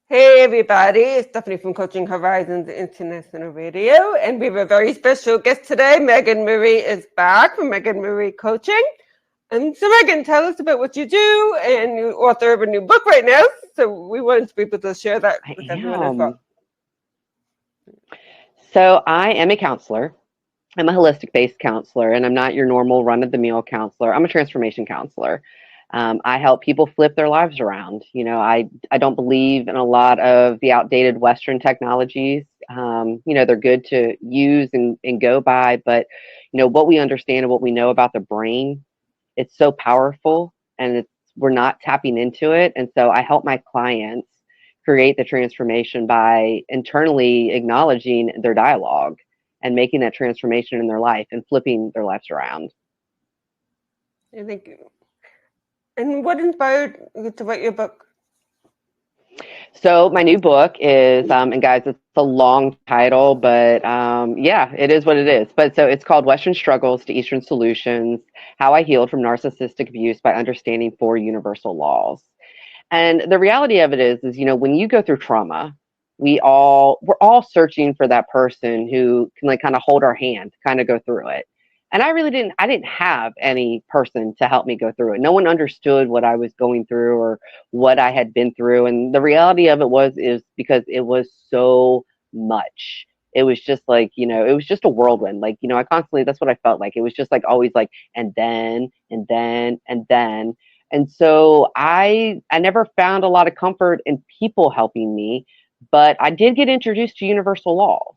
Hey everybody, it's Stephanie from Coaching Horizons International Radio, and we have a very special guest today. Megan Marie is back from Megan Marie Coaching. And so Megan, tell us about what you do, and you author of a new book right now, so we wanted to be able to share that I with everyone as well. am. So I am a counselor. I'm a holistic based counselor, and I'm not your normal run of the mill counselor. I'm a transformation counselor. I help people flip their lives around. I don't believe in a lot of the outdated Western technologies. They're good to use and go by, but what we understand and what we know about the brain, it's so powerful, and we're not tapping into it. And so I help my clients create the transformation by internally acknowledging their dialogue and making that transformation in their life and flipping their lives around. I think, and what inspired you to write your book? So my new book is, and guys, it's a long title, but yeah, it is what it is. But so it's called Western Struggles to Eastern Solutions: How I Healed from Narcissistic Abuse by Understanding Four Universal Laws. And the reality of it is, when you go through trauma, we're all searching for that person who can like kind of hold our hand, kind of go through it. And I didn't have any person to help me go through it. No one understood what I was going through or what I had been through. And the reality of it is because it was so much. It was just like, it was just a whirlwind. Like, I constantly, that's what I felt like. It was just like always like, and then, and then, and then. And so I never found a lot of comfort in people helping me, but I did get introduced to universal laws.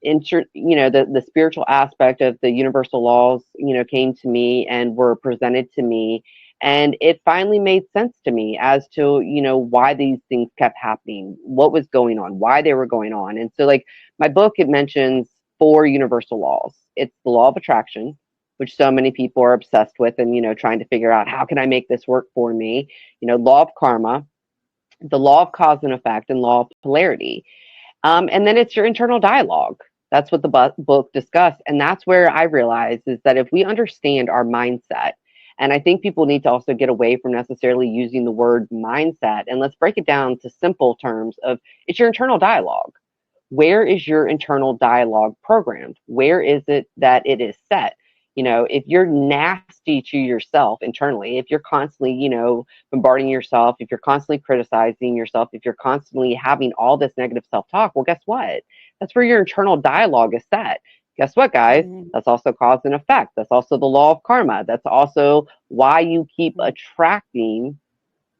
The spiritual aspect of the universal laws, came to me and were presented to me. And it finally made sense to me as to, why these things kept happening, what was going on, why they were going on. And so, like, my book, it mentions four universal laws. It's the law of attraction, which so many people are obsessed with and, trying to figure out how can I make this work for me? Law of karma, the law of cause and effect, and law of polarity. And then it's your internal dialogue. That's what the book discussed. And that's where I realized is that if we understand our mindset, and I think people need to also get away from necessarily using the word mindset, and let's break it down to simple terms of it's your internal dialogue. Where is your internal dialogue programmed? Where is it that it is set? If you're nasty to yourself internally, if you're constantly, bombarding yourself, if you're constantly criticizing yourself, if you're constantly having all this negative self-talk, well, guess what? That's where your internal dialogue is set. Guess what, guys? That's also cause and effect. That's also the law of karma. That's also why you keep attracting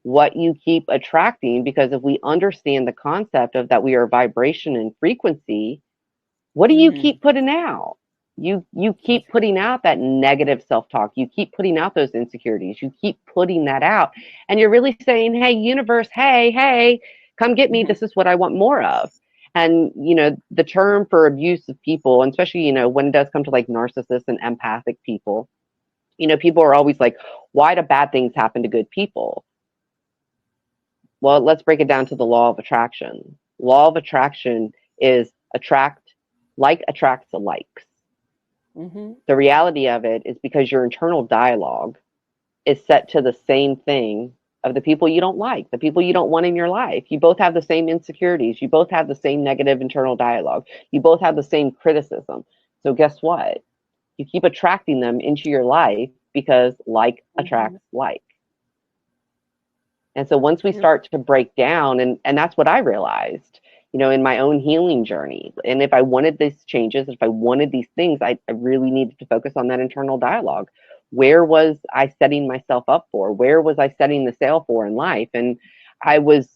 what you keep attracting, because if we understand the concept of that we are vibration and frequency, what do you keep putting out? You keep putting out that negative self-talk. You keep putting out those insecurities. You keep putting that out. And you're really saying, hey, universe, hey, come get me. This is what I want more of. And, the term for abusive people, and especially, when it does come to like narcissists and empathic people, people are always like, why do bad things happen to good people? Well, let's break it down to the law of attraction. Law of attraction is like attracts likes. The reality of it is because your internal dialogue is set to the same thing of the people you don't like, the people you don't want in your life. You both have the same insecurities. You both have the same negative internal dialogue. You both have the same criticism. So guess what? You keep attracting them into your life because like attracts like. And so once we start to break down, and that's what I realized, in my own healing journey. And if I wanted these changes, if I wanted these things, I really needed to focus on that internal dialogue. Where was I setting myself up for? Where was I setting the sail for in life? And I was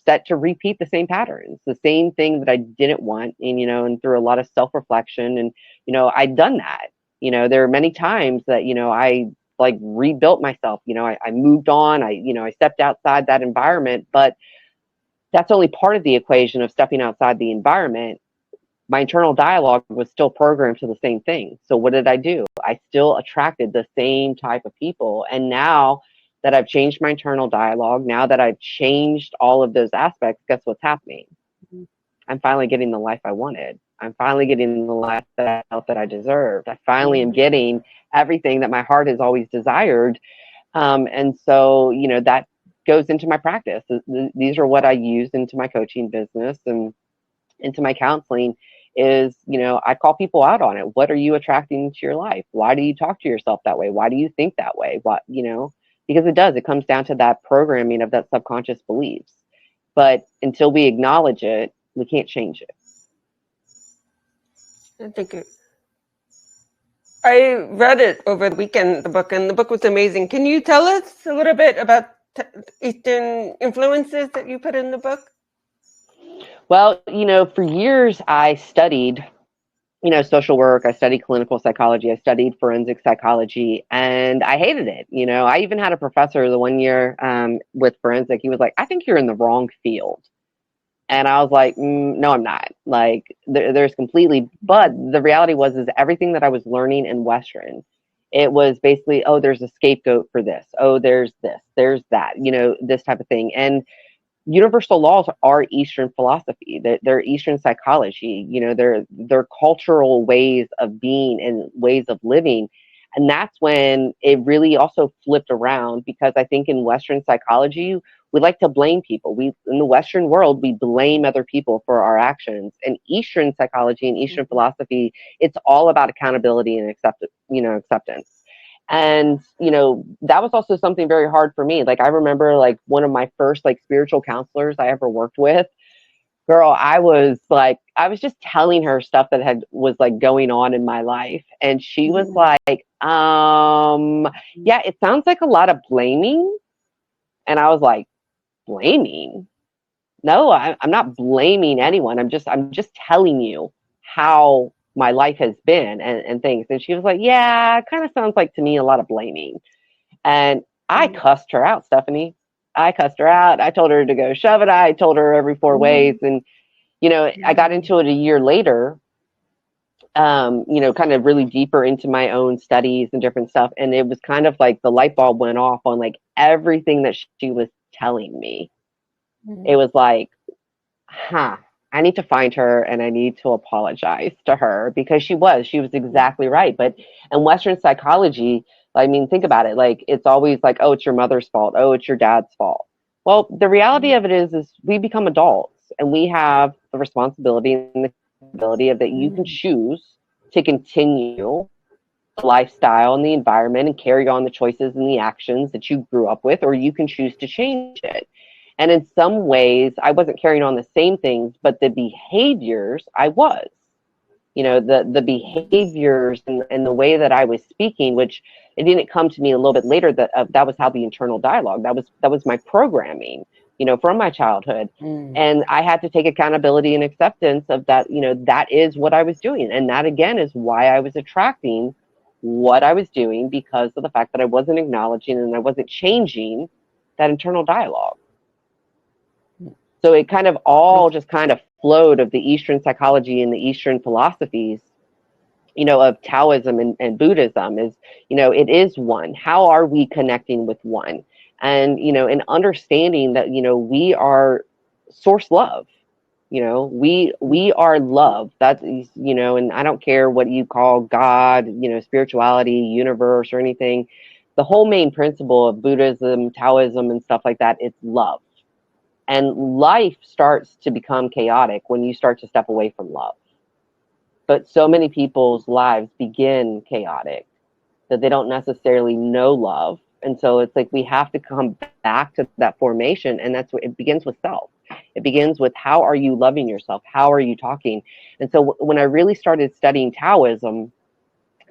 set to repeat the same patterns, the same thing that I didn't want. And through a lot of self-reflection, and, I'd done that. There are many times that, I like rebuilt myself. I moved on. I stepped outside that environment, but that's only part of the equation of stepping outside the environment. My internal dialogue was still programmed to the same thing. So what did I do? I still attracted the same type of people. And now that I've changed my internal dialogue, now that I've changed all of those aspects, guess what's happening? I'm finally getting the life I wanted. I'm finally getting the life that I felt that I deserved. I finally am getting everything that my heart has always desired. And so, goes into my practice. These are what I use into my coaching business and into my counseling is, I call people out on it. What are you attracting to your life? Why do you talk to yourself that way? Why do you think that way? Because it comes down to that programming of that subconscious beliefs. But until we acknowledge it, we can't change it. I think I read it over the weekend, the book, and the book was amazing. Can you tell us a little bit about Eastern influences that you put in the book? Well, for years I studied, social work. I studied clinical psychology. I studied forensic psychology, and I hated it. I even had a professor the one year with forensic. He was like, "I think you're in the wrong field." And I was like, no, I'm not. Like, there's completely, but the reality is everything that I was learning in Western, it was basically, oh, there's a scapegoat for this. Oh, there's this, there's that, this type of thing. And universal laws are Eastern philosophy. They're Eastern psychology. They're cultural ways of being and ways of living. And that's when it really also flipped around, because I think in Western psychology, we like to blame people. In the Western world, we blame other people for our actions. And Eastern psychology and Eastern philosophy, it's all about accountability and acceptance. And, that was also something very hard for me. Like, I remember like one of my first like spiritual counselors I ever worked with, girl, I was just telling her stuff that was like going on in my life. And she was like, yeah, it sounds like a lot of blaming. And I was like, blaming? No, I'm not blaming anyone. I'm just telling you how my life has been and things. And she was like, yeah, it kind of sounds like to me a lot of blaming. And I cussed her out, Stephanie. I cussed her out. I told her to go shove it. I told her every 4 ways. And, I got into it a year later, kind of really deeper into my own studies and different stuff. And it was kind of like the light bulb went off on like everything that she was telling me. It was like, I need to find her and I need to apologize to her, because she was exactly right. But in Western psychology, I mean, think about it. Like, it's always like, oh, it's your mother's fault. Oh, it's your dad's fault. Well, the reality of it is we become adults and we have the responsibility and the ability of that you can choose to continue the lifestyle and the environment and carry on the choices and the actions that you grew up with, or you can choose to change it. And in some ways, I wasn't carrying on the same things, but the behaviors I was. The behaviors and the way that I was speaking, which it didn't come to me a little bit later that that was how the internal dialogue, that was my programming, from my childhood. And I had to take accountability and acceptance of that. That is what I was doing. And that, again, is why I was attracting what I was doing, because of the fact that I wasn't acknowledging and I wasn't changing that internal dialogue. So it kind of all just kind of flowed of the Eastern psychology and the Eastern philosophies, of Taoism and Buddhism is, it is one. How are we connecting with one? And, and understanding that, we are source love. We are love. That's, and I don't care what you call God, spirituality, universe, or anything. The whole main principle of Buddhism, Taoism, and stuff like that, it's love. And life starts to become chaotic when you start to step away from love. But so many people's lives begin chaotic that they don't necessarily know love. And so it's like we have to come back to that formation. And that's what it begins with self. It begins with, how are you loving yourself? How are you talking? And so when I really started studying Taoism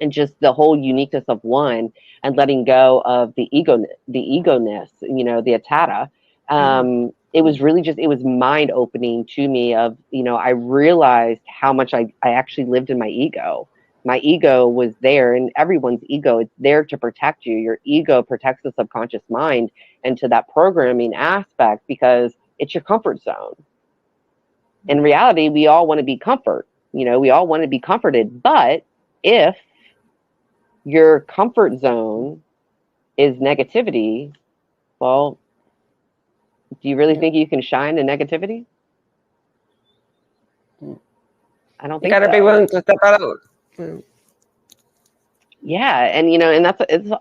and just the whole uniqueness of one, and letting go of the ego-ness, the attata, it was really it was mind opening to me of, I realized how much I actually lived in my ego. My ego was there, and everyone's ego, it's there to protect you. Your ego protects the subconscious mind and to that programming aspect, because it's your comfort zone. In reality, we all want to be we all want to be comforted. But if your comfort zone is negativity, well, do you really think you can shine in negativity? I don't think you gotta be willing to step out. Yeah, and and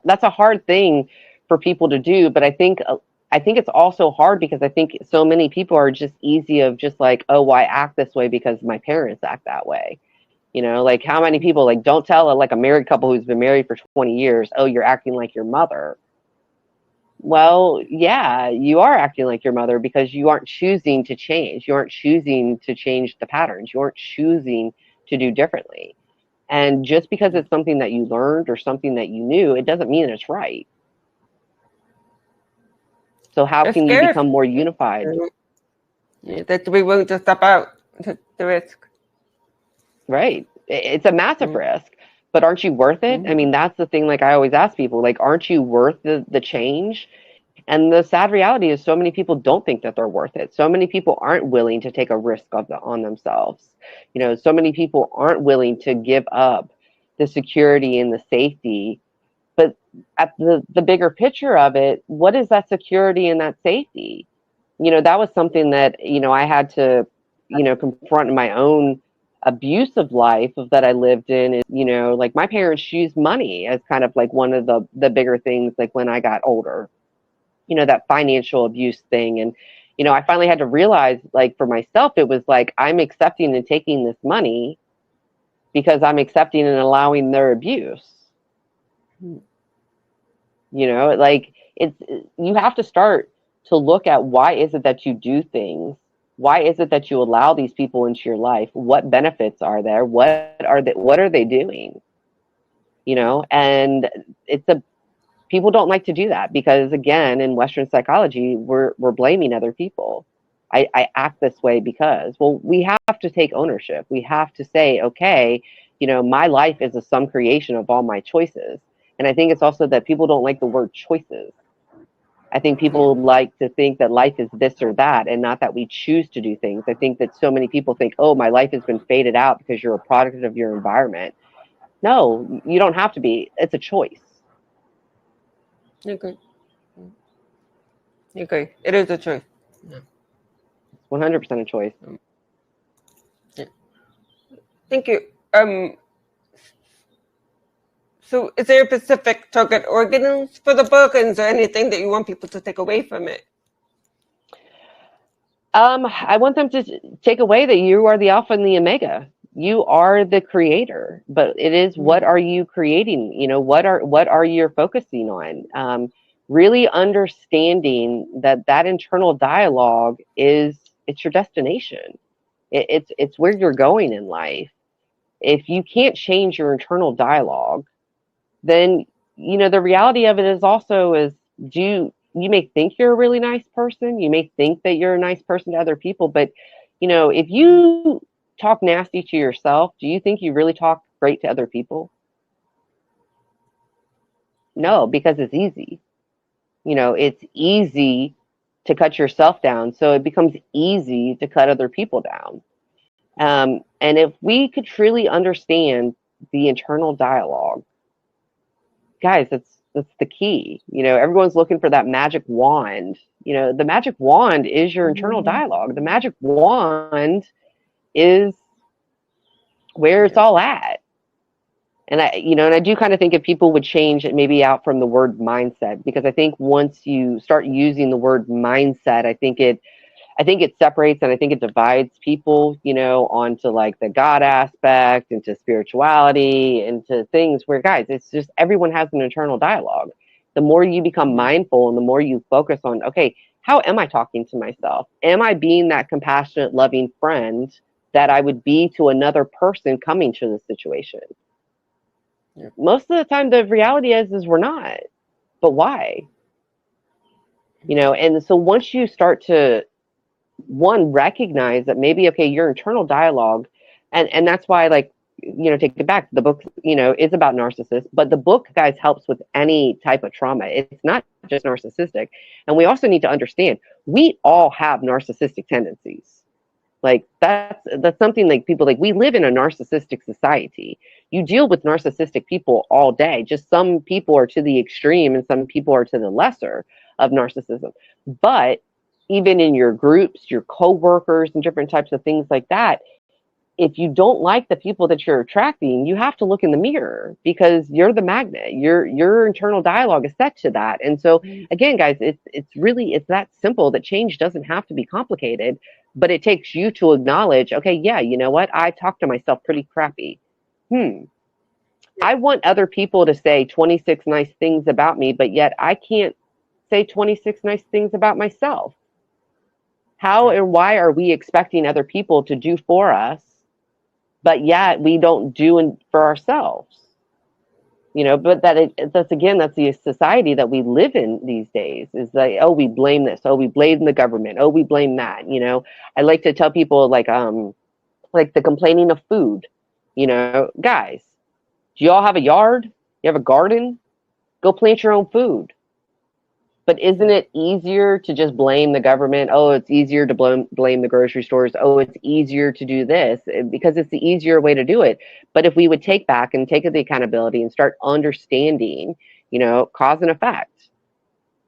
that's a hard thing for people to do. But I think I think it's also hard because I think so many people are just easy of just like, oh, well, I act this way because my parents act that way. Like how many people like don't tell like a married couple who's been married for 20 years, oh, you're acting like your mother. Well, yeah, you are acting like your mother because you aren't choosing to change. You aren't choosing to change the patterns. You aren't choosing to do differently. And just because it's something that you learned or something that you knew, it doesn't mean it's right. So how It's can you scary. become more unified? That we won't just step out to the risk. Right. It's a massive risk, but aren't you worth it? I mean, that's the thing. Like I always ask people, like, aren't you worth the change? And the sad reality is so many people don't think that they're worth it. So many people aren't willing to take a risk on themselves. So many people aren't willing to give up the security and the safety. But at the bigger picture of it, what is that security and that safety? That was something that, I had to, confront in my own abusive life that I lived in. Is, like my parents used money as kind of like one of the bigger things, like when I got older, that financial abuse thing. And, I finally had to realize, like for myself, it was like, I'm accepting and taking this money because I'm accepting and allowing their abuse. Like you have to start to look at why is it that you do things? Why is it that you allow these people into your life? What benefits are there? What are they doing? And people don't like to do that because again, in Western psychology, we're blaming other people. I act this way because, well, we have to take ownership. We have to say, okay, my life is a sum creation of all my choices. And I think it's also that people don't like the word choices. I think people like to think that life is this or that and not that we choose to do things. I think that so many people think, oh, my life has been faded out because you're a product of your environment. No, you don't have to be. It's a choice. Okay. Okay. It is a choice. Yeah. 100% a choice. Yeah. Thank you. So is there a specific target audience for the book, and is there anything that you want people to take away from it? I want them to take away that you are the alpha and the omega. You are the creator, but it is what are you creating? What are you focusing on? Really understanding that internal dialogue it's your destination. It's where you're going in life. If you can't change your internal dialogue, then the reality of it is also is you may think you're a really nice person, you may think that you're a nice person to other people, but if you talk nasty to yourself, do you think you really talk great to other people? No, because it's easy. It's easy to cut yourself down, so it becomes easy to cut other people down. And if we could truly understand the internal dialogue, guys, that's the key. Everyone's looking for that magic wand. The magic wand is your internal dialogue. The magic wand is where it's all at. And I do kind of think if people would change it maybe out from the word mindset, because I think once you start using the word mindset, I think it separates and I think it divides people, onto like the God aspect, into spirituality, into things where, guys, it's just everyone has an internal dialogue. The more you become mindful and the more you focus on, okay, how am I talking to myself? Am I being that compassionate, loving friend that I would be to another person coming to the situation? Yeah. Most of the time, the reality is we're not. But why? And so once you start to recognize that maybe, okay, your internal dialogue, and that's why, like, take it back. The book, is about narcissists, but the book, guys, helps with any type of trauma. It's not just narcissistic. And we also need to understand we all have narcissistic tendencies. Like that's something like people like we live in a narcissistic society. You deal with narcissistic people all day. Just some people are to the extreme and some people are to the lesser of narcissism. But even in your groups, your coworkers and different types of things like that, if you don't like the people that you're attracting, you have to look in the mirror, because you're the magnet. Your internal dialogue is set to that. And so again, guys, it's that simple, that change doesn't have to be complicated, but it takes you to acknowledge, okay, yeah, you know what? I talk to myself pretty crappy. I want other people to say 26 nice things about me, but yet I can't say 26 nice things about myself. How and why are we expecting other people to do for us, but yet we don't do for ourselves? But that's the society that we live in these days, is like, oh, we blame this, oh, we blame the government, oh, we blame that. I like to tell people, like the complaining of food. Guys, do y'all have a yard? You have a garden? Go plant your own food. But isn't it easier to just blame the government? Oh, it's easier to blame the grocery stores. Oh, it's easier to do this, because it's the easier way to do it. But if we would take back and take the accountability and start understanding, cause and effect.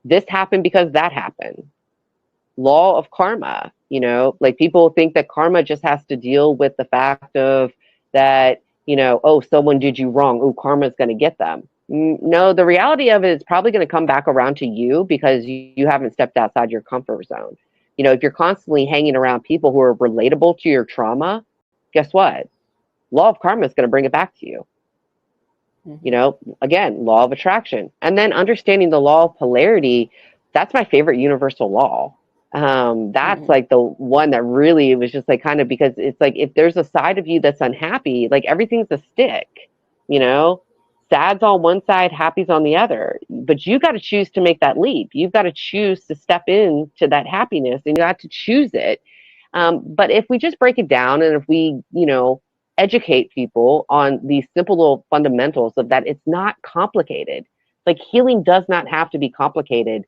This happened because that happened. Law of karma, like people think that karma just has to deal with the fact of that, oh, someone did you wrong. Oh, karma is going to get them. No, the reality of it is probably going to come back around to you, because you haven't stepped outside your comfort zone. If you're constantly hanging around people who are relatable to your trauma, guess what? Law of karma is going to bring it back to you. Again, law of attraction. And then understanding the law of polarity, that's my favorite universal law. That's like the one that really was just like kind of, because it's like, if there's a side of you that's unhappy, like everything's a stick, sad's on one side, happy's on the other. But you got to choose to make that leap. You've got to choose to step into that happiness, and you got to choose it. But if we just break it down, and if we, educate people on these simple little fundamentals of that, it's not complicated. Like healing does not have to be complicated.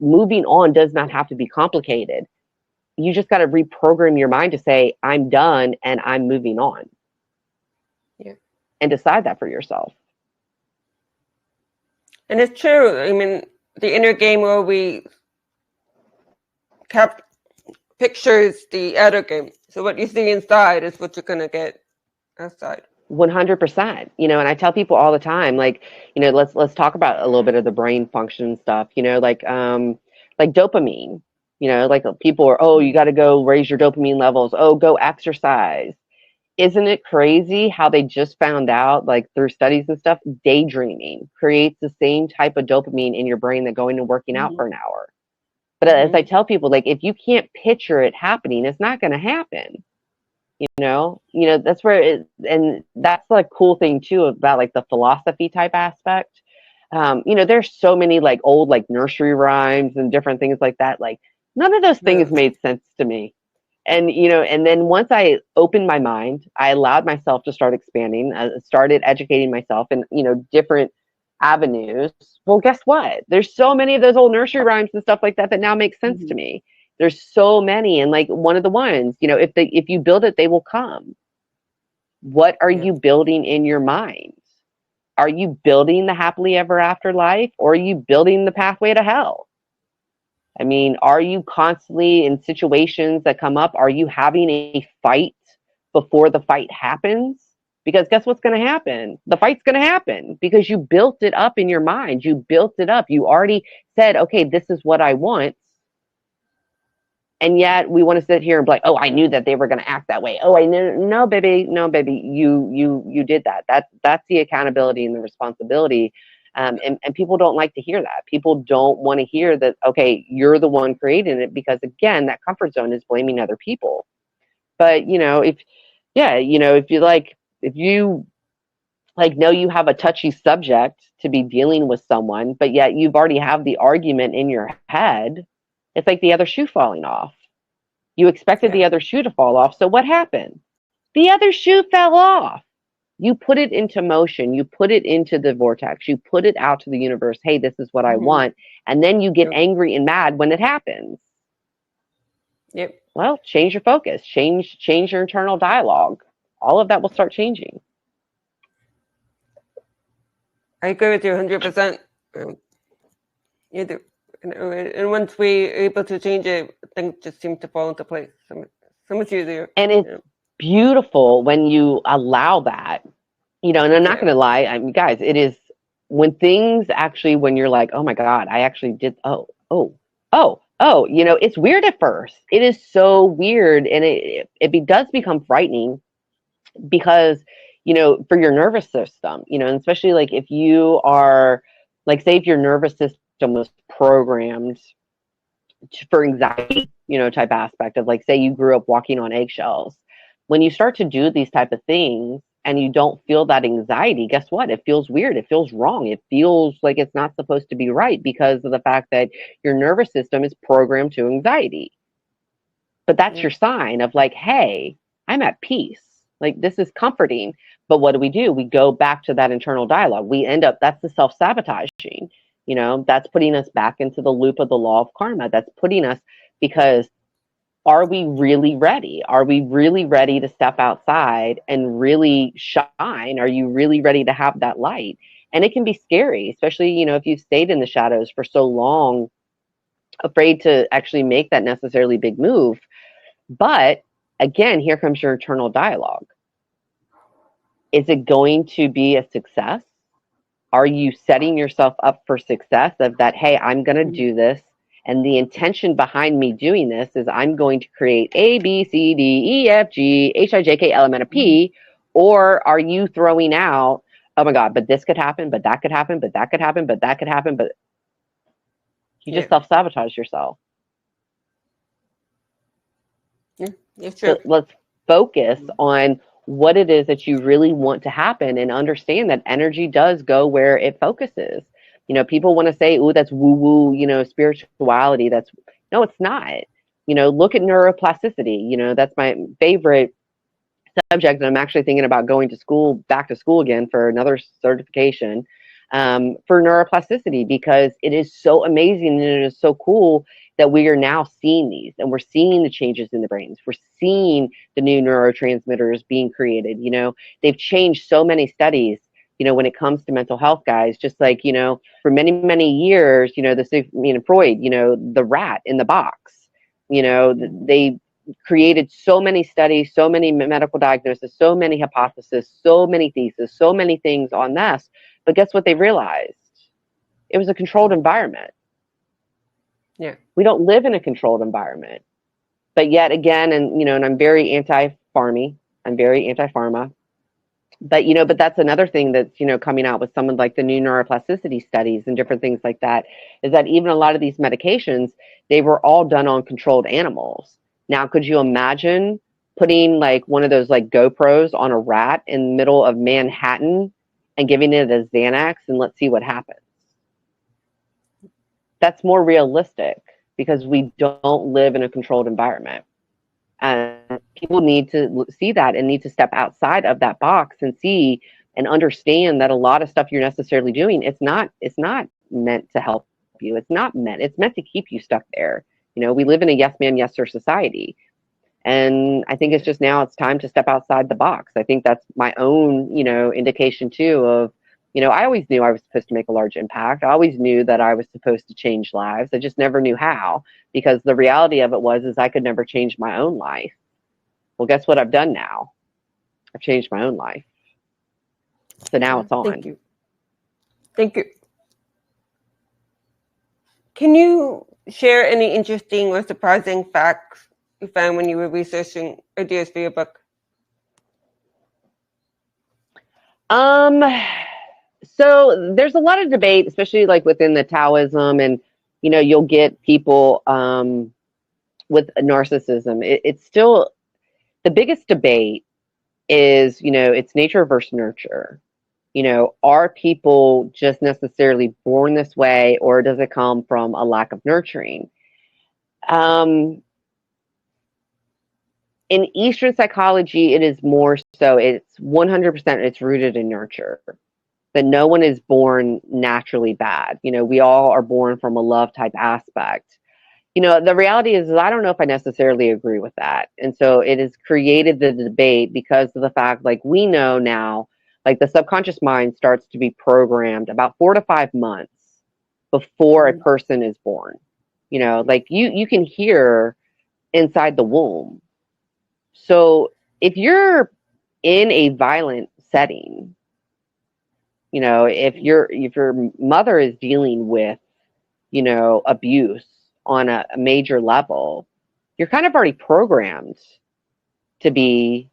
Moving on does not have to be complicated. You just got to reprogram your mind to say, I'm done and I'm moving on. Yeah. And decide that for yourself. And it's true. I mean, the inner game where we kept pictures the outer game. So what you see inside is what you're going to get outside. 100%. And I tell people all the time, like, let's talk about a little bit of the brain function stuff, like dopamine, like people are, oh, you got to go raise your dopamine levels. Oh, go exercise. Isn't it crazy how they just found out, like through studies and stuff, daydreaming creates the same type of dopamine in your brain that going and working out for an hour. But as I tell people, like, if you can't picture it happening, it's not going to happen. That's where and that's the cool thing too about like the philosophy type aspect. There's so many like old like nursery rhymes and different things like that. Like none of those things made sense to me. And, and then once I opened my mind, I allowed myself to start expanding. I started educating myself in, different avenues. Well, guess what? There's so many of those old nursery rhymes and stuff like that that now make sense to me. There's so many. And like one of the ones, if you build it, they will come. What are you building in your mind? Are you building the happily ever after life, or are you building the pathway to hell? I mean, are you constantly in situations that come up? Are you having a fight before the fight happens? Because guess what's going to happen? The fight's going to happen because you built it up in your mind. You built it up. You already said, okay, this is what I want. And yet we want to sit here and be like, oh, I knew that they were going to act that way. Oh, I knew. No, baby, you did that. That's the accountability and the responsibility. And people don't like to hear that. People don't want to hear that, okay, you're the one creating it, because again, that comfort zone is blaming other people. But, if you know you have a touchy subject to be dealing with someone, but yet you've already have the argument in your head, it's like the other shoe falling off. You expected the other shoe to fall off. So what happened? The other shoe fell off. You put it into motion. You put it into the vortex. You put it out to the universe. Hey, this is what I want. And then you get angry and mad when it happens. Yep. Well, change your focus. Change your internal dialogue. All of that will start changing. I agree with you 100%. You do. And once we're able to change it, things just seem to fall into place so much easier. And beautiful when you allow that, and I'm not going to lie. I mean, guys, it is when things actually, when you're like, oh my God, I actually did. Oh, it's weird at first. It is so weird. And it does become frightening because, for your nervous system, and especially like if you are like, say if your nervous system was programmed for anxiety, type aspect of like, say you grew up walking on eggshells. When you start to do these type of things and you don't feel that anxiety, guess what? It feels weird. It feels wrong. It feels like it's not supposed to be right because of the fact that your nervous system is programmed to anxiety. But that's your sign of like, hey, I'm at peace. Like, this is comforting. But what do? We go back to that internal dialogue. We end up, that's the self-sabotaging. That's putting us back into the loop of the law of karma. That's putting us, because are we really ready? Are we really ready to step outside and really shine? Are you really ready to have that light? And it can be scary, especially, if you've stayed in the shadows for so long, afraid to actually make that necessarily big move. But again, here comes your internal dialogue. Is it going to be a success? Are you setting yourself up for success of that, hey, I'm going to do this. And the intention behind me doing this is I'm going to create A, B, C, D, E, F, G, H, I, J, K, L, M, N, O, P. Or are you throwing out, oh my God, but this could happen, but that could happen, but that could happen, but that could happen, but you just self-sabotage yourself. It's true. So let's focus on what it is that you really want to happen and understand that energy does go where it focuses. People want to say, "Ooh, that's woo-woo," spirituality. No, it's not. Look at neuroplasticity. That's my favorite subject, and I'm actually thinking about going back to school again for another certification for neuroplasticity, because it is so amazing and it is so cool that we are now seeing these, and we're seeing the changes in the brains. We're seeing the new neurotransmitters being created. They've changed so many studies, when it comes to mental health, guys. Just like, for many, many years, Freud, the rat in the box, they created so many studies, so many medical diagnoses, so many hypotheses, so many theses, so many things on this. But guess what they realized? It was a controlled environment. Yeah. We don't live in a controlled environment. But yet again, and I'm very anti-pharma. I'm very anti-pharma. But that's another thing that's, coming out with some of like the new neuroplasticity studies and different things like that, is that even a lot of these medications, they were all done on controlled animals. Now, could you imagine putting like one of those like GoPros on a rat in the middle of Manhattan and giving it a Xanax and let's see what happens? That's more realistic because we don't live in a controlled environment. And people need to see that and need to step outside of that box and see and understand that a lot of stuff you're necessarily doing, it's not meant to help you. It's meant to keep you stuck there. We live in a yes man, yes sir society. And I think it's time to step outside the box. I think that's my own, indication too of, I always knew I was supposed to make a large impact. I always knew that I was supposed to change lives. I just never knew how, because the reality of it is I could never change my own life. Well, guess what I've done now? I've changed my own life. So now it's on. Thank you. Can you share any interesting or surprising facts you found when you were researching ideas for your book? So there's a lot of debate, especially like within the Taoism, and you'll get people with narcissism. It's still the biggest debate is, it's nature versus nurture. Are people just necessarily born this way, or does it come from a lack of nurturing? In Eastern psychology, it is more so, it's 100%, it's rooted in nurture. That no one is born naturally bad. We all are born from a love type aspect. The reality is I don't know if I necessarily agree with that. And so it has created the debate because of the fact, like, we know now, like, the subconscious mind starts to be programmed about 4 to 5 months before a person is born. Like you can hear inside the womb. So if you're in a violent setting, if your mother is dealing with, abuse on a major level, you're kind of already programmed to be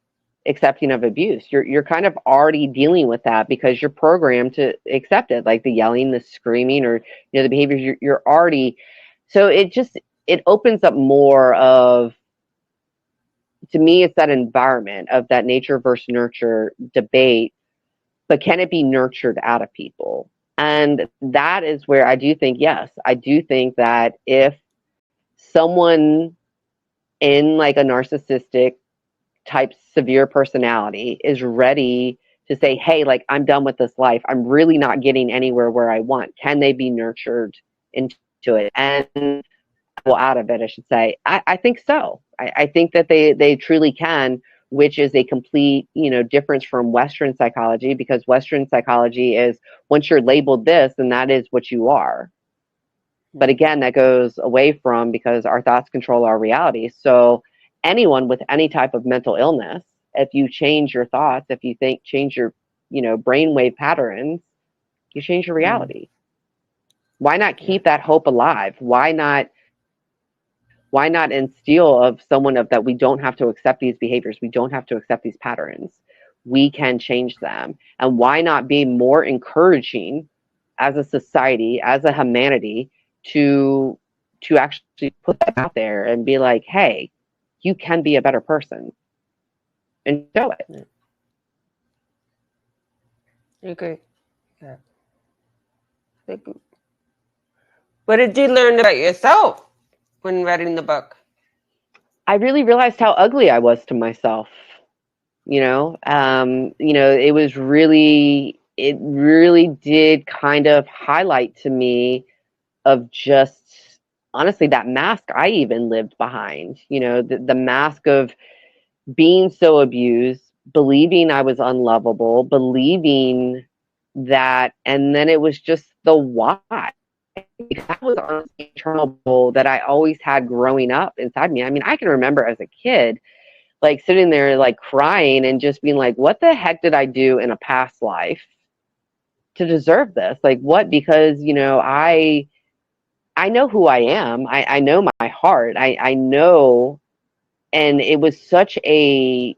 accepting of abuse. You're kind of already dealing with that because you're programmed to accept it, like the yelling, the screaming, or the behaviors. You're already, so it opens up more of, to me, it's that environment of that nature versus nurture debate, but can it be nurtured out of people? And that is where I do think, yes, I do think that if someone in like a narcissistic type severe personality is ready to say, hey, like, I'm done with this life, I'm really not getting anywhere where I want, can they be nurtured into it? And well, out of it, I should say. I think so. I think that they truly can, which is a complete, difference from Western psychology, because Western psychology is, once you're labeled this, then that is what you are. But again, that goes away from, because our thoughts control our reality. So anyone with any type of mental illness, if you change your thoughts, if you change your, brainwave patterns, you change your reality. Why not keep that hope alive? Why not instill of someone of that we don't have to accept these behaviors, we don't have to accept these patterns, we can change them? And why not be more encouraging as a society, as a humanity, to actually put that out there and be like, hey, you can be a better person, and show it. Okay. Yeah. What did you learn about yourself when reading the book? I really realized how ugly I was to myself. It really did kind of highlight to me of just, honestly, that mask I even lived behind, the mask of being so abused, believing I was unlovable, believing that, and then it was just the why. That was honestly an internal goal that I always had growing up inside me. I mean, I can remember as a kid, like sitting there, like crying and just being like, what the heck did I do in a past life to deserve this? Like, what? Because, I know who I am. I know my heart. I know. And it was such a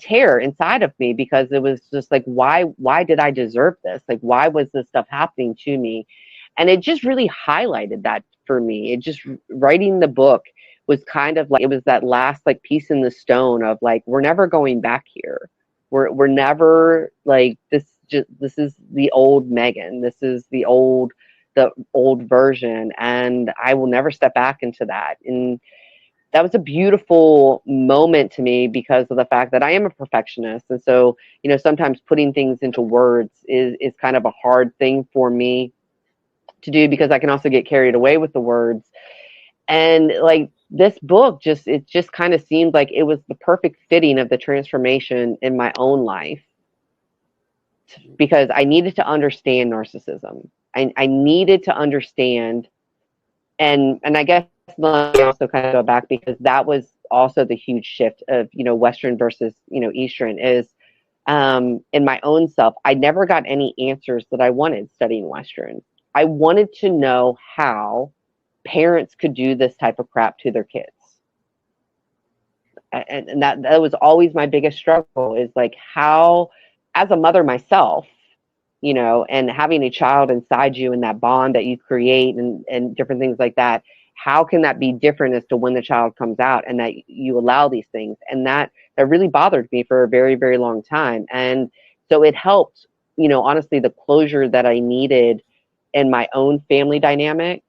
tear inside of me, because it was just like, why did I deserve this? Like, why was this stuff happening to me? And it just really highlighted that for me. It just, writing the book was kind of like, it was that last like piece in the stone of like, we're never going back here. We're never like this. This is the old Megan. This is the old version, and I will never step back into that. And that was a beautiful moment to me, because of the fact that I am a perfectionist. And so, sometimes putting things into words is kind of a hard thing for me to do, because I can also get carried away with the words. And like, this book it just kind of seemed like it was the perfect fitting of the transformation in my own life, because I needed to understand narcissism. I needed to understand, and I guess let me also kind of go back, because that was also the huge shift of, Western versus, Eastern, is in my own self, I never got any answers that I wanted studying Western. I wanted to know how parents could do this type of crap to their kids. And that was always my biggest struggle, is like, how, as a mother myself, and having a child inside you, and that bond that you create, and different things like that, how can that be different as to when the child comes out, and that you allow these things? And that really bothered me for a very, very long time. And so it helped, honestly, the closure that I needed in my own family dynamic,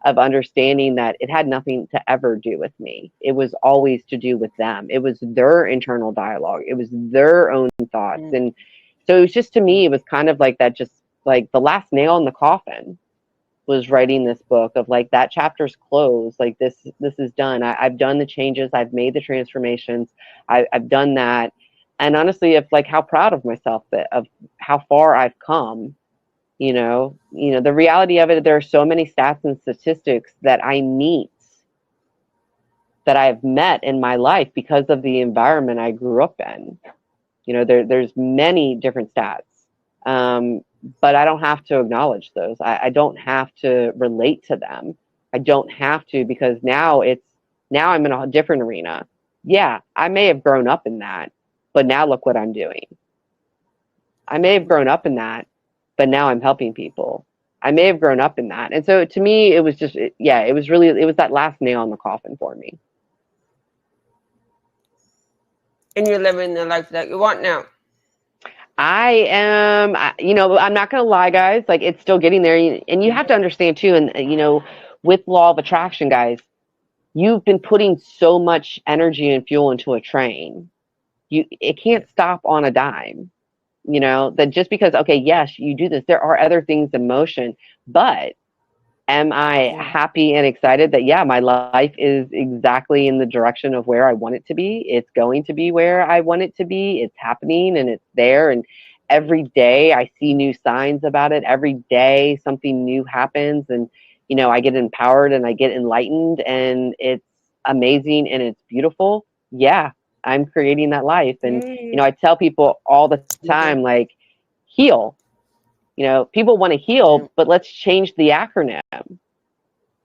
of understanding that it had nothing to ever do with me. It was always to do with them. It was their internal dialogue. It was their own thoughts. And so it was just, to me, it was kind of like that, just like the last nail in the coffin was writing this book, of like, that chapter's closed. Like, this is done. I've done the changes. I've made the transformations. I've done that. And honestly, of like, how proud of myself, that of how far I've come. The reality of it, there are so many stats and statistics that I meet that I've met in my life because of the environment I grew up in. There's many different stats, but I don't have to acknowledge those. I don't have to relate to them. I don't have to, because now I'm in a different arena. Yeah, I may have grown up in that, but now look what I'm doing. I may have grown up in that, but now I'm helping people. I may have grown up in that. And so to me, it was just, it was that last nail in the coffin for me. And you're living the life that you want now. I am, I'm not going to lie, guys, like it's still getting there. And you have to understand too, and, with law of attraction, guys, you've been putting so much energy and fuel into a train. It can't stop on a dime, that just because, okay, yes, you do this, there are other things in motion, but am I happy and excited that, yeah, my life is exactly in the direction of where I want it to be? It's going to be where I want it to be. It's happening and it's there. And every day I see new signs about it. Every day something new happens, and, I get empowered and I get enlightened, and it's amazing and it's beautiful. Yeah, I'm creating that life. And, I tell people all the time, like, heal. People want to heal, but let's change the acronym.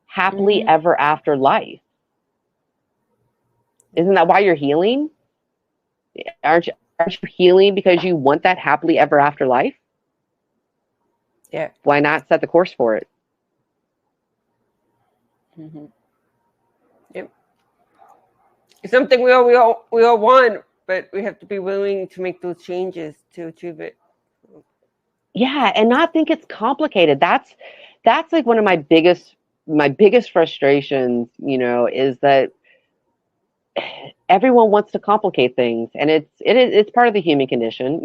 Happily ever after life. Isn't that why you're healing? Aren't you healing because you want that happily ever after life? Yeah. Why not set the course for it? Mm-hmm. Yep. It's something we all want, but we have to be willing to make those changes to achieve it. Yeah, and not think it's complicated. That's like one of my biggest frustrations, is that everyone wants to complicate things, and it's part of the human condition.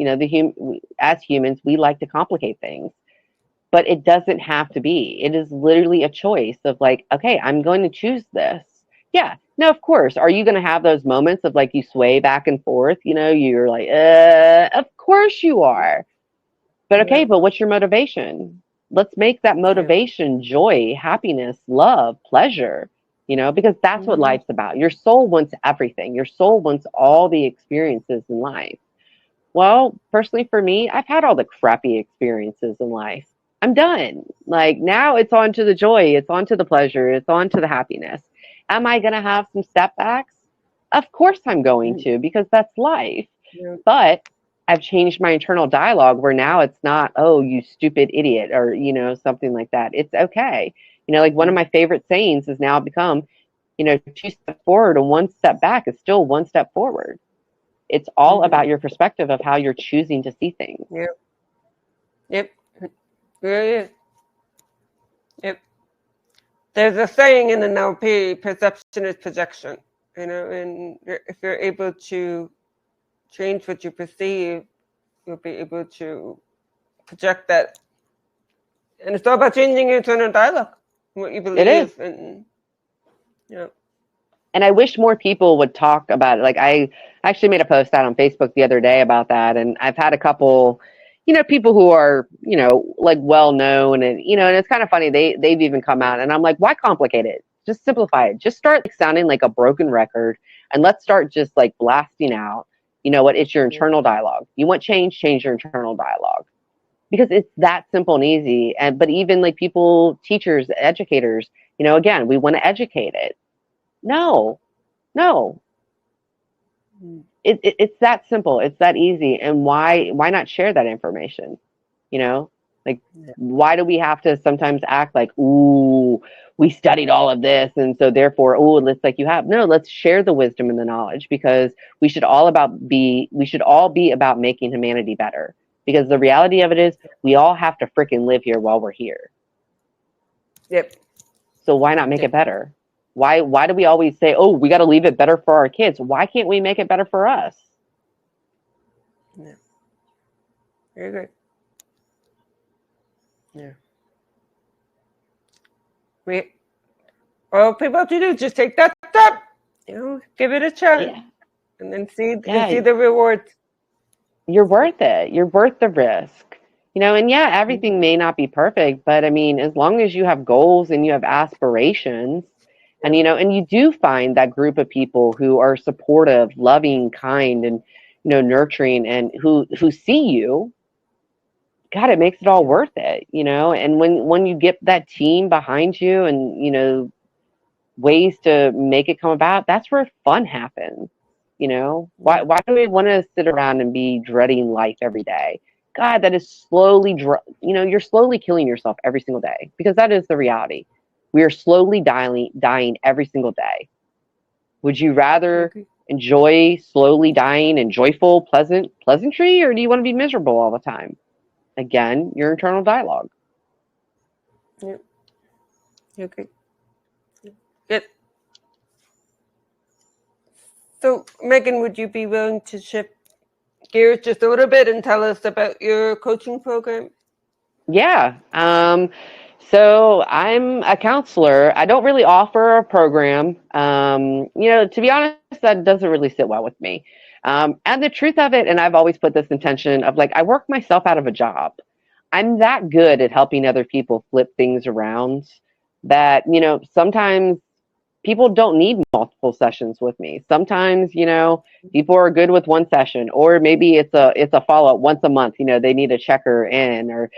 As humans, we like to complicate things, but it doesn't have to be. It is literally a choice of like, okay, I'm going to choose this. Yeah. Now, of course, are you going to have those moments of like you sway back and forth? You're like, of course you are. But okay, but what's your motivation? Let's make that motivation joy, happiness, love, pleasure, because that's what life's about. Your soul wants everything. Your soul wants all the experiences in life. Well, personally for me, I've had all the crappy experiences in life. I'm done. Like, now it's on to the joy, it's on to the pleasure, it's on to the happiness. Am I going to have some setbacks? Of course I'm going to, because that's life. But I've changed my internal dialogue where now it's not, oh, you stupid idiot, or, something like that. It's okay. Like one of my favorite sayings has now become, 2 steps forward and 1 step back is still 1 step forward. It's all about your perspective of how you're choosing to see things. Yep. There is. Yep. There's a saying in NLP, perception is projection. And if you're able to change what you perceive, you'll be able to project that. And it's all about changing your internal dialogue, what you believe. It is. And I wish more people would talk about it. Like, I actually made a post out on Facebook the other day about that, and I've had a couple, people who are, like well known, and and it's kind of funny. They've even come out, and I'm like, why complicate it? Just simplify it. Just start sounding like a broken record, and let's start just like blasting out. You know what? It's your internal dialogue. You want change your internal dialogue, because it's that simple and easy. But even like people, teachers, educators, again, we want to educate it. No. It's that simple. It's that easy. And why not share that information? Like, why do we have to sometimes act like, ooh, we studied all of this, and so therefore, ooh, let's like you have. No, let's share the wisdom and the knowledge, because we should all be about making humanity better. Because the reality of it is, we all have to freaking live here while we're here. Yep. So why not make it better? Why do we always say, oh, we got to leave it better for our kids? Why can't we make it better for us? Yeah. Very good. Yeah. All people have to do is just take that step, give it a chance, and then see the rewards. You're worth it. You're worth the risk. And everything may not be perfect, but I mean, as long as you have goals and you have aspirations, And, and you do find that group of people who are supportive, loving, kind, and, nurturing, and who see you. God, it makes it all worth it, and when you get that team behind you and, ways to make it come about, that's where fun happens. Why do we want to sit around and be dreading life every day? God, that is you're slowly killing yourself every single day, because that is the reality. We are slowly dying every single day. Would you rather enjoy slowly dying and joyful, pleasantry, or do you want to be miserable all the time? Again, your internal dialogue. Yeah. Okay. Good. So, Megan, would you be willing to shift gears just a little bit and tell us about your coaching program? Yeah. So I'm a counselor. I don't really offer a program. To be honest, that doesn't really sit well with me. And the truth of it, and I've always put this intention of like, I work myself out of a job. I'm that good at helping other people flip things around that, sometimes people don't need multiple sessions with me. Sometimes, people are good with one session, or maybe it's a follow up once a month. They need a checker in, or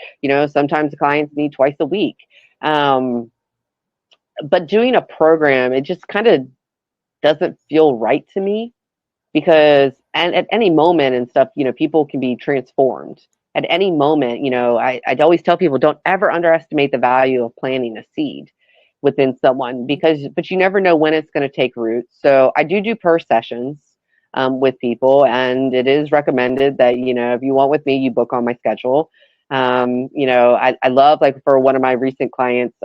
sometimes clients need twice a week. But doing a program, it just kind of doesn't feel right to me, because and at any moment and stuff, people can be transformed at any moment. I'd always tell people, don't ever underestimate the value of planting a seed within someone, but you never know when it's going to take root. So I do per sessions with people, and it is recommended that, if you want with me, you book on my schedule. I love, like, for one of my recent clients,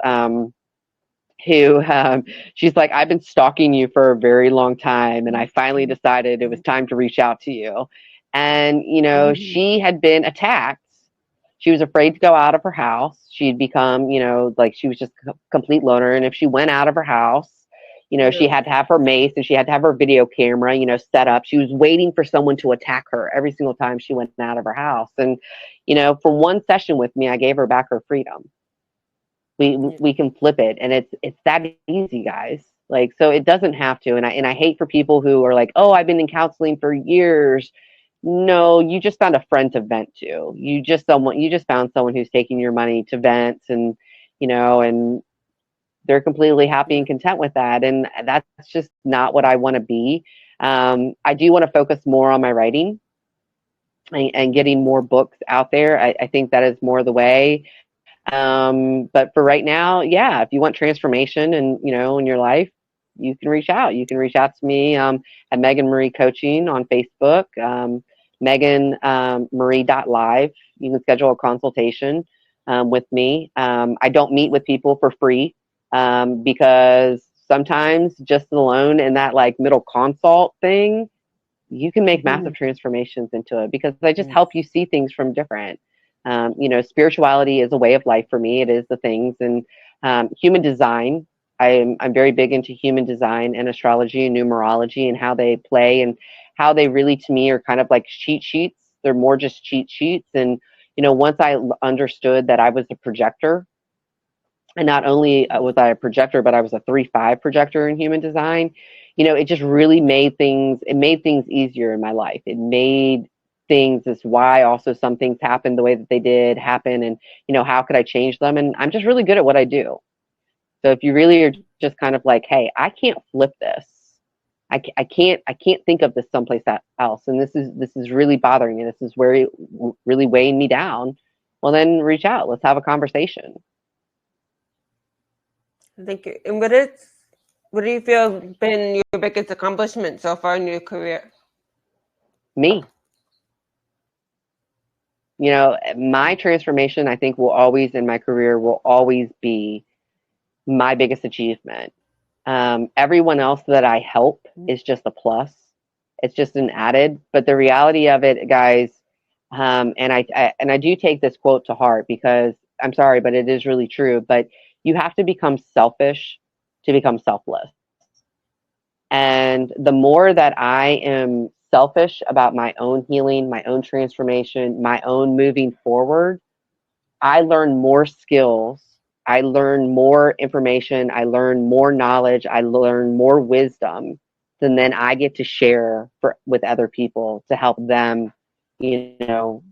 who she's like, I've been stalking you for a very long time, and I finally decided it was time to reach out to you. And she had been attacked. She was afraid to go out of her house. She'd become, like, she was just a complete loner. And if she went out of her house, she had to have her mace, and she had to have her video camera, set up. She was waiting for someone to attack her every single time she went out of her house. And for one session with me, I gave her back her freedom. We can flip it, and it's that easy, guys. Like, so it doesn't have to. And I hate for people who are like, oh, I've been in counseling for years. No, you just found a friend to vent to. You just found someone who's taking your money to vent, and and they're completely happy and content with that. And that's just not what I want to be. I do want to focus more on my writing and getting more books out there. I think that is more the way. But for right now, yeah, if you want transformation and, in your life, you can reach out. You can reach out to me at Megan Marie Coaching on Facebook, Megan Marie.live. You can schedule a consultation with me. I don't meet with people for free because sometimes just alone in that, like, middle consult thing, you can make massive transformations into it, because I just help you see things from different. Spirituality is a way of life for me. It is the things. And human design. I'm very big into human design and astrology and numerology, and how they play, and how they really, to me, are kind of like cheat sheets. They're more just cheat sheets. And, once I understood that I was a projector, and not only was I a projector, but I was a 3-5 projector in human design, it just really made things easier in my life. It made things, is why also some things happened the way that they did happen, and how could I change them. And I'm just really good at what I do. So if you really are just kind of like, hey, I can't flip this, I can't think of this someplace else, and this is really bothering me, this is where really weighing me down, well, then reach out. Let's have a conversation. Thank you. And what do you feel has been your biggest accomplishment so far in your career? Me. My transformation, I think, in my career, will always be my biggest achievement. Everyone else that I help is just a plus. It's just an added. But the reality of it, guys, and I do take this quote to heart, because I'm sorry, but it is really true. But you have to become selfish to become selfless. And the more that I am selfish about my own healing, my own transformation, my own moving forward, I learn more skills I learn more information, I learn more knowledge, I learn more wisdom than then I get to share with other people to help them, you know,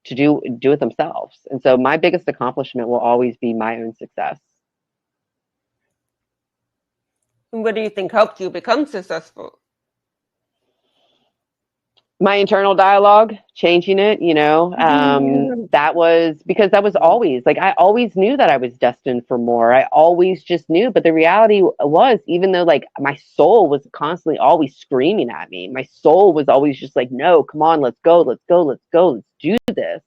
to do it themselves. And so my biggest accomplishment will always be my own success. And what do you think helped you become successful? My internal dialogue, changing it, that was because that was always like, I always knew that I was destined for more. I always just knew. But the reality was, even though like my soul was constantly always screaming at me, my soul was always just like, no, come on, let's go, let's go, let's go, let's do this.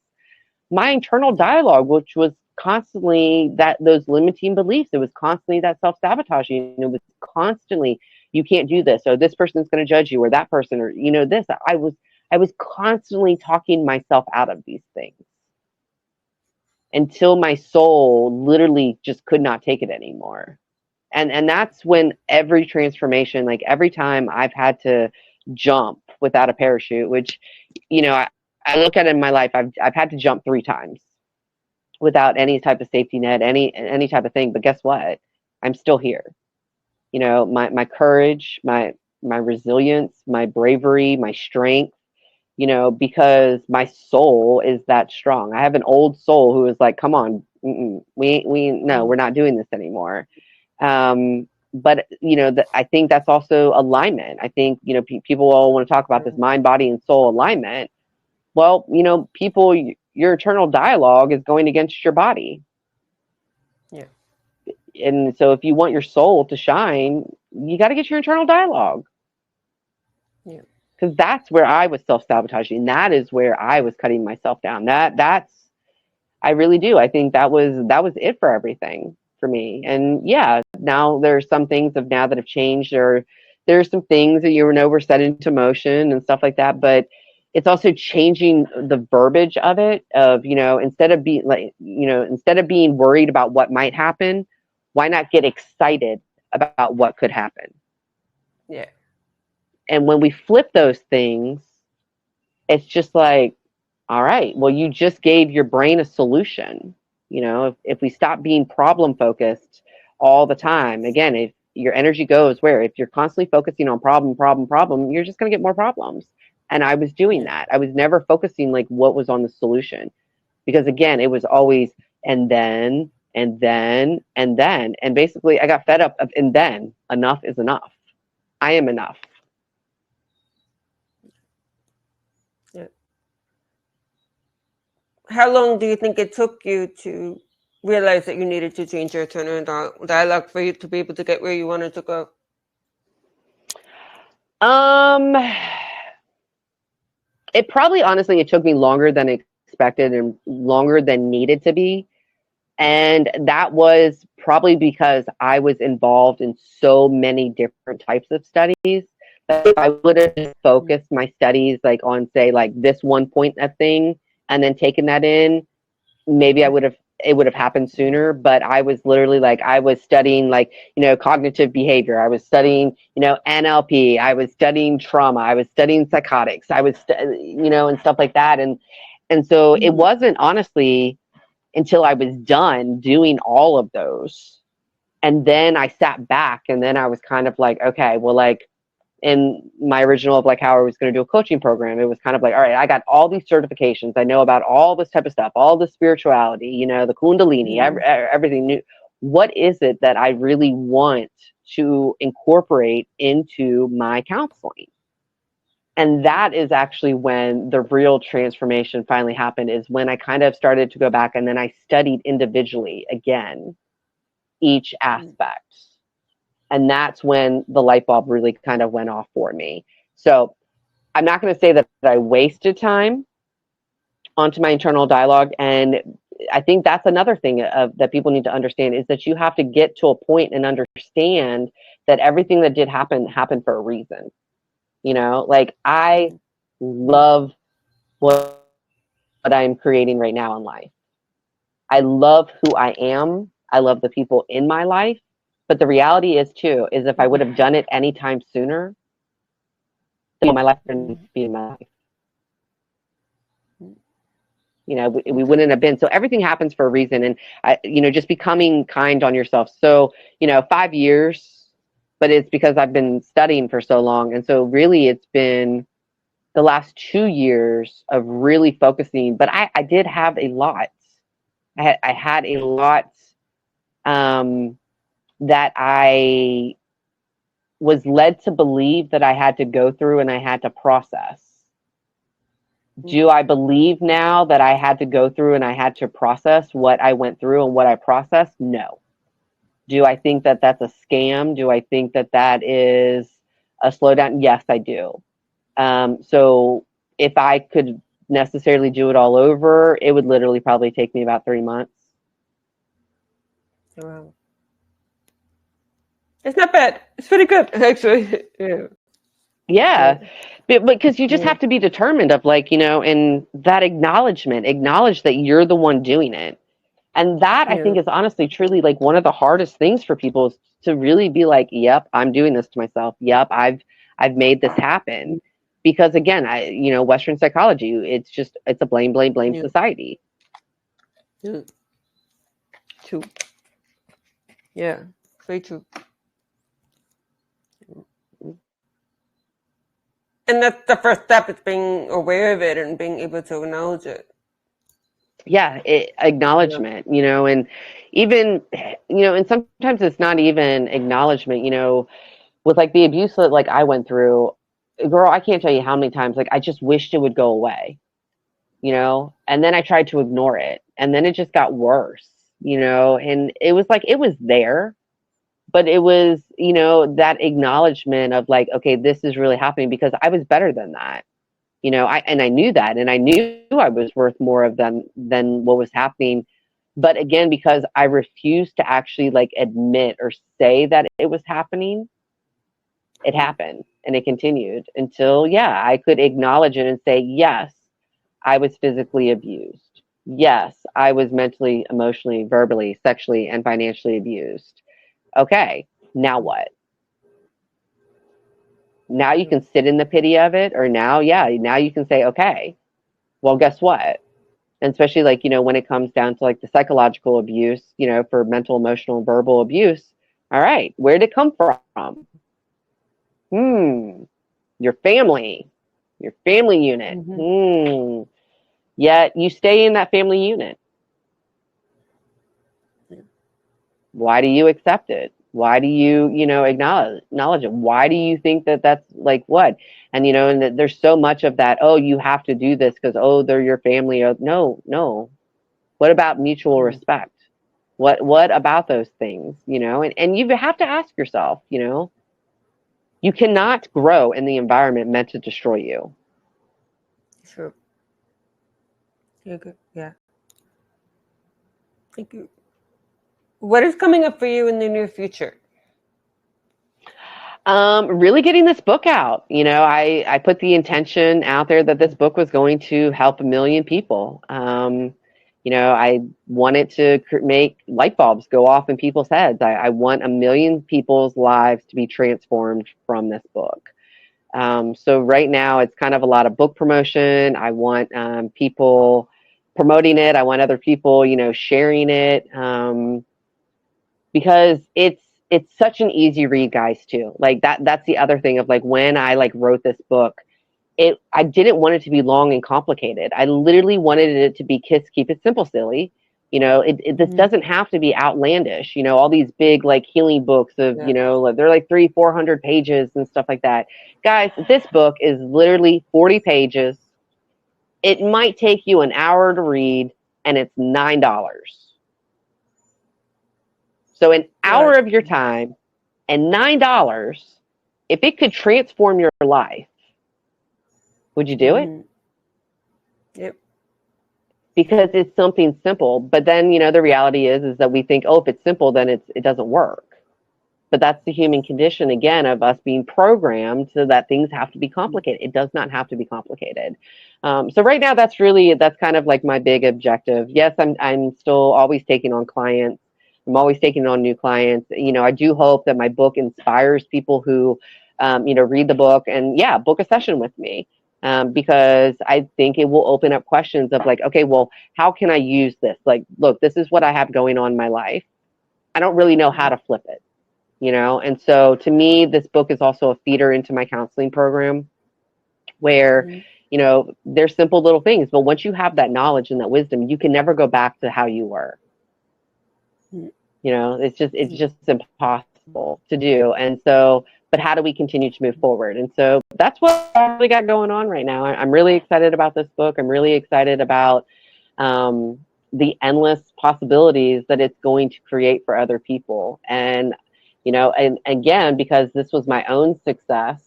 My internal dialogue, which was constantly those limiting beliefs, it was constantly that self-sabotaging. It was constantly, you can't do this, or this person's going to judge you, or that person, or this. I was constantly talking myself out of these things until my soul literally just could not take it anymore. And that's when every transformation, like every time I've had to jump without a parachute, which I look at it in my life, I've had to jump 3 times without any type of safety net, any type of thing. But guess what? I'm still here. My courage, my resilience, my bravery, my strength, because my soul is that strong. I have an old soul who is like, come on, no, we're not doing this anymore. But I think that's also alignment. I think people all want to talk about this mind, body, and soul alignment. Well, people, your internal dialogue is going against your body. Yeah. And so if you want your soul to shine, you got to get your internal dialogue. Yeah. Because that's where I was self-sabotaging. That is where I was cutting myself down. That's I really do. I think that was it for everything for me. And yeah, now there's some things now that have changed. There's some things that were set into motion and stuff like that. But it's also changing the verbiage of it. Instead of being worried about what might happen, why not get excited about what could happen? Yeah. And when we flip those things, it's just like, all right, well, you just gave your brain a solution. If we stop being problem focused all the time, again, if your energy goes where, if you're constantly focusing on problem, you're just going to get more problems. And I was doing that. I was never focusing like what was on the solution, because again, it was always, and then, and then, and then. And basically I got fed up of, and then enough is enough. I am enough. Yeah. How long do you think it took you to realize that you needed to change your internal dialogue for you to be able to get where you wanted to go? It probably, honestly, it took me longer than expected and longer than needed to be. And that was probably because I was involved in so many different types of studies. But if I would have focused my studies like on, say, like this one point of thing and then taken that in, maybe it would have happened sooner. But I was literally like, I was studying like, cognitive behavior. I was studying, NLP. I was studying trauma. I was studying psychotics. I was, and stuff like that. And so it wasn't, honestly, until I was done doing all of those. And then I sat back and then I was kind of like, okay, well, like in my original of like how I was going to do a coaching program, it was kind of like, all right, I got all these certifications. I know about all this type of stuff, all the spirituality, the Kundalini, everything new. What is it that I really want to incorporate into my counseling? And that is actually when the real transformation finally happened, is when I kind of started to go back and then I studied individually again, each aspect. And that's when the light bulb really kind of went off for me. So I'm not going to say that I wasted time onto my internal dialogue. And I think that's another thing that people need to understand, is that you have to get to a point and understand that everything that did happen happened for a reason. Like I love what I'm creating right now in life. I love who I am. I love the people in my life. But the reality is too, is if I would have done it anytime sooner, my life wouldn't be in my life. We wouldn't have been. So everything happens for a reason. And, just becoming kind on yourself. So, 5 years, but it's because I've been studying for so long. And so really it's been the last 2 years of really focusing, but I did have a lot. I had a lot that I was led to believe that I had to go through and I had to process. Do I believe now that I had to go through and I had to process what I went through and what I processed? No. Do I think that that's a scam? Do I think that that is a slowdown? Yes, I do. So if I could necessarily do it all over, it would literally probably take me about 3 months. Wow. It's not bad. It's pretty good, actually. Yeah. Yeah, but because you just have to be determined of and that acknowledge that you're the one doing it. And that I think is honestly, truly like one of the hardest things for people is to really be like, yep, I'm doing this to myself. Yep, I've made this happen. Because again, Western psychology, it's a blame society. Yeah. True. Yeah, very true. And that's the first step, is being aware of it and being able to acknowledge it. Yeah, acknowledgement, and even, and sometimes it's not even acknowledgement, with like the abuse that like I went through, girl, I can't tell you how many times, like I just wished it would go away, and then I tried to ignore it and then it just got worse, and it was like, it was there, but it was, that acknowledgement of like, okay, this is really happening because I was better than that. I knew that, and I knew I was worth more of them than what was happening. But again, because I refused to actually like admit or say that it was happening, it happened and it continued until, I could acknowledge it and say, yes, I was physically abused. Yes, I was mentally, emotionally, verbally, sexually, and financially abused. Okay, now what? Now you can sit in the pity of it, or now you can say, okay, well, guess what? And especially like, when it comes down to like the psychological abuse, for mental, emotional, verbal abuse. All right, where did it come from? Your family unit. Yet you stay in that family unit. Why do you accept it? Why do you, acknowledge it? Why do you think that that's like what? And, and there's so much of that, oh, you have to do this because, oh, they're your family. No. What about mutual respect? What about those things, and you have to ask yourself, you cannot grow in the environment meant to destroy you. Sure. Yeah. Thank you. What is coming up for you in the near future? Really getting this book out. I put the intention out there that this book was going to help 1 million people. I wanted to make light bulbs go off in people's heads. I want 1 million people's lives to be transformed from this book. So right now it's kind of a lot of book promotion. I want people promoting it. I want other people, sharing it, because it's such an easy read, guys, too. Like that's the other thing of like, when I like wrote this book, I didn't want it to be long and complicated. I literally wanted it to be keep it simple, silly. This doesn't have to be outlandish. All these big like healing books of, they're like 300-400 pages and stuff like that. Guys, this book is literally 40 pages. It might take you an hour to read, and it's $9. So an hour of your time and $9, if it could transform your life, would you do it? Yep. Because it's something simple. But then, the reality is that we think, oh, if it's simple, then it doesn't work. But that's the human condition, again, of us being programmed so that things have to be complicated. It does not have to be complicated. So right now, that's kind of like my big objective. Yes, I'm still always taking on clients. I'm always taking on new clients. I do hope that my book inspires people who, read the book and book a session with me. because I think it will open up questions of like, okay, well, how can I use this? Like, look, this is what I have going on in my life. I don't really know how to flip it, you know? And so to me, this book is also a feeder into my counseling program where, you know, there's simple little things, but once you have that knowledge and that wisdom, you can never go back to how you were. You know, it's just impossible to do. And so, but how do we continue to move forward? And so that's what I really got going on right now. I'm really excited about this book. I'm really excited about the endless possibilities that it's going to create for other people. And, you know, and again, because this was my own success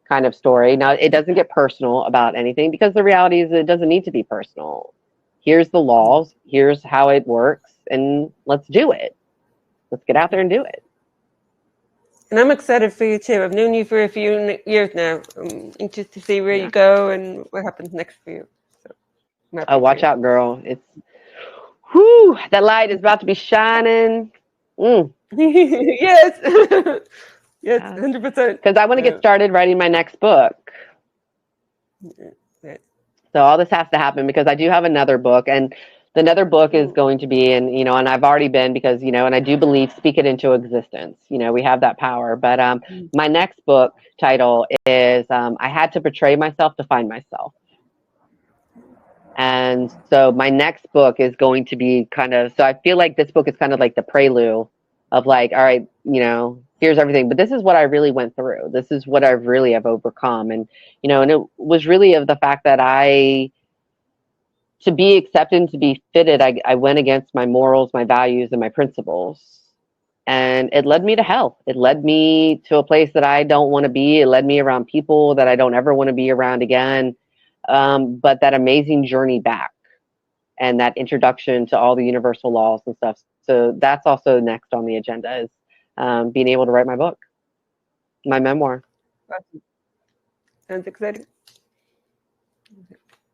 kind of story. Now, it doesn't get personal about anything because the reality is it doesn't need to be personal. Here's the laws, here's how it works, and let's do it. Let's get out there and do it. And I'm excited for you too. I've known you for a few years now. I'm anxious to see where you go and what happens next for you. So, oh, watch out, girl. It's, whoo, that light is about to be shining. Yes. Yes, 100%. Because I want to get started writing my next book. So all this has to happen because I do have another book, and the another book is going to be, and, you know, and I've already been, because, you know, and I do believe speak it into existence. You know, we have that power. But my next book title is I Had to Betray Myself to Find Myself. And so my next book is going to be kind of, so I feel like this book is kind of like the prelude of like, all right, you know, here's everything, but this is what I really went through. This is what I really have overcome. And, you know, and it was really of the fact that to be accepted and to be fitted, I went against my morals, my values, and my principles. And it led me to hell. It led me to a place that I don't want to be. It led me around people that I don't ever want to be around again. But that amazing journey back and that introduction to all the universal laws and stuff. So that's also next on the agenda, is being able to write my book, my memoir. Sounds exciting.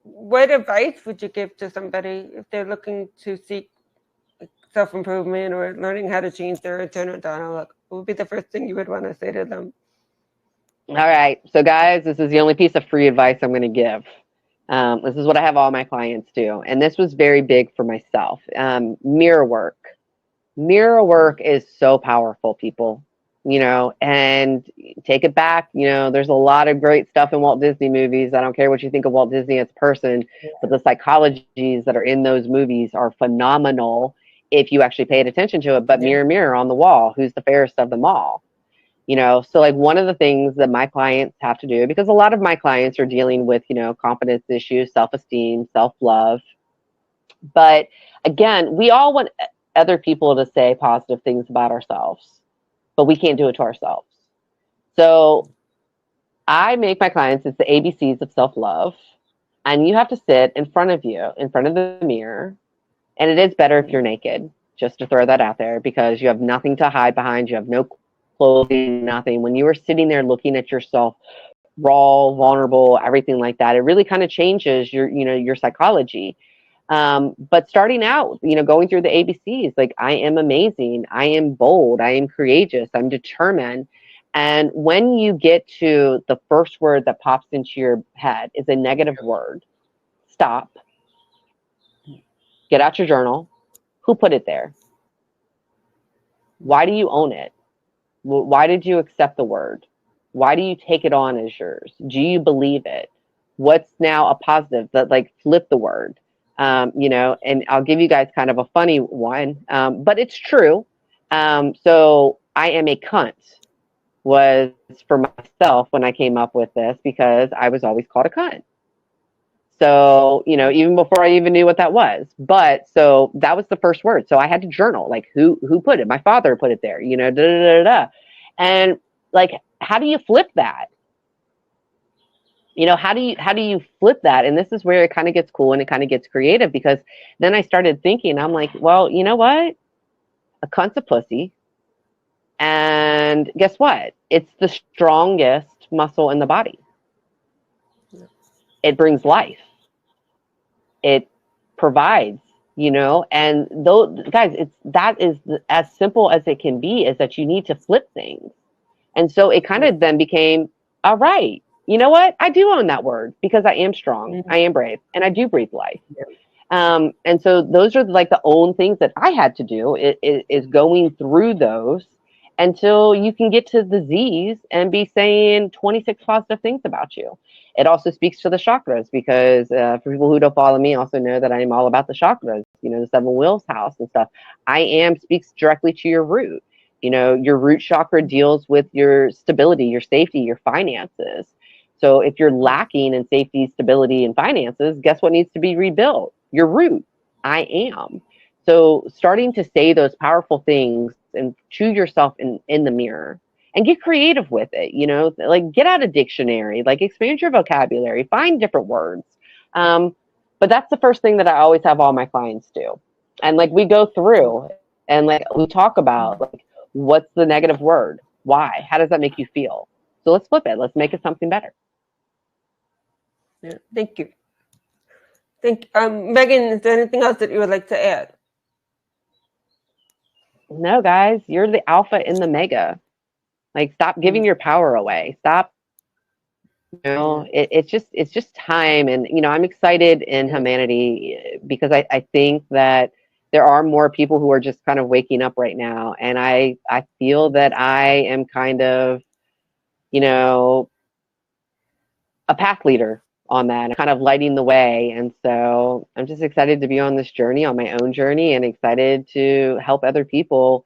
What advice would you give to somebody if they're looking to seek self-improvement or learning how to change their internal dialogue? What would be the first thing you would want to say to them? All right. So, guys, this is the only piece of free advice I'm going to give. This is what I have all my clients do. And this was very big for myself. Mirror work. Mirror work is so powerful, people, you know, and take it back. You know, there's a lot of great stuff in Walt Disney movies. I don't care what you think of Walt Disney as a person, but the psychologies that are in those movies are phenomenal if you actually paid attention to it. But mirror, mirror on the wall, who's the fairest of them all? You know, so like one of the things that my clients have to do, because a lot of my clients are dealing with, you know, confidence issues, self-esteem, self-love. But again, we all want other people to say positive things about ourselves, but we can't do it to ourselves. So I make my clients, it's the ABCs of self-love. And you have to sit in front of you, in front of the mirror. And it is better if you're naked, just to throw that out there, because you have nothing to hide behind. You have no clothing, nothing. When you are sitting there looking at yourself raw, vulnerable, everything like that, it really kind of changes your, you know, your psychology. But starting out, you know, going through the ABCs, like, I am amazing, I am bold, I am courageous, I'm determined. And when you get to the first word that pops into your head is a negative word, stop, get out your journal. Who put it there? Why do you own it? Why did you accept the word? Why do you take it on as yours? Do you believe it? What's now a positive that, like, flip the word? You know, and I'll give you guys kind of a funny one, but it's true. So I am a cunt was for myself when I came up with this, because I was always called a cunt. So, you know, even before I even knew what that was. But so that was the first word. So I had to journal, like, who put it? My father put it there, you know, da, da, da, da. And like, how do you flip that? You know, how do you flip that? And this is where it kind of gets cool and it kind of gets creative, because then I started thinking, I'm like, well, you know what? A cunt's a pussy. And guess what? It's the strongest muscle in the body. It brings life. It provides, you know, and those guys, that is as simple as it can be, is that you need to flip things. And so it kind of then became, all right, you know what? I do own that word because I am strong, Mhm. I am brave, and I do breathe life. Yeah. And so those are like the own things that I had to do is going through those until you can get to the Z's and be saying 26 positive things about you. It also speaks to the chakras because for people who don't follow me, also know that I'm all about the chakras, the seven wheels house and stuff. I am speaks directly to your root. Your root chakra deals with your stability, your safety, your finances. So if you're lacking in safety, stability, and finances, guess what needs to be rebuilt? Your root. I am. So starting to say those powerful things and to yourself in the mirror and get creative with it, like get out a dictionary, like expand your vocabulary, find different words. But that's the first thing that I always have all my clients do. And like we go through and like we talk about like what's the negative word? Why? How does that make you feel? So let's flip it. Let's make it something better. Yeah. Thank you. Megan, is there anything else that you would like to add? No, guys, you're the alpha in the mega. Like, stop giving your power away. Stop. It's just time, and I'm excited in humanity because I think that there are more people who are just kind of waking up right now, and I feel that I am kind of you know a path leader on that, kind of lighting the way. And so I'm just excited to be on this journey, on my own journey, and excited to help other people,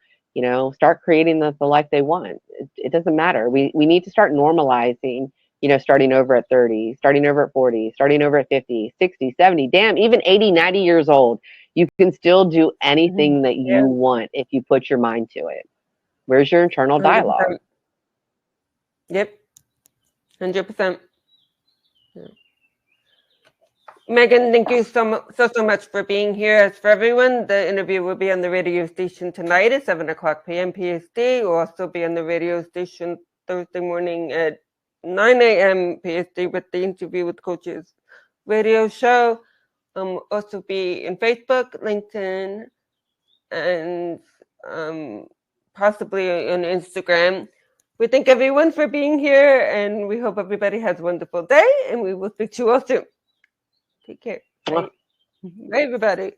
start creating the life they want. It doesn't matter. We need to start normalizing, starting over at 30, starting over at 40, starting over at 50, 60, 70, damn, even 80, 90 years old. You can still do anything that Yeah. you want if you put your mind to it. Where's your internal 100%. dialogue? Yep. 100%. Yeah. Megan, thank you so much for being here. As for everyone, the interview will be on the radio station tonight at 7:00 p.m. PST. Will also be on the radio station Thursday morning at 9 a.m. PST with the interview with coaches radio show. Also be in Facebook, LinkedIn, and possibly on Instagram. We thank everyone for being here, and we hope everybody has a wonderful day, and we will speak to you all soon. Take care. Bye. Bye, everybody.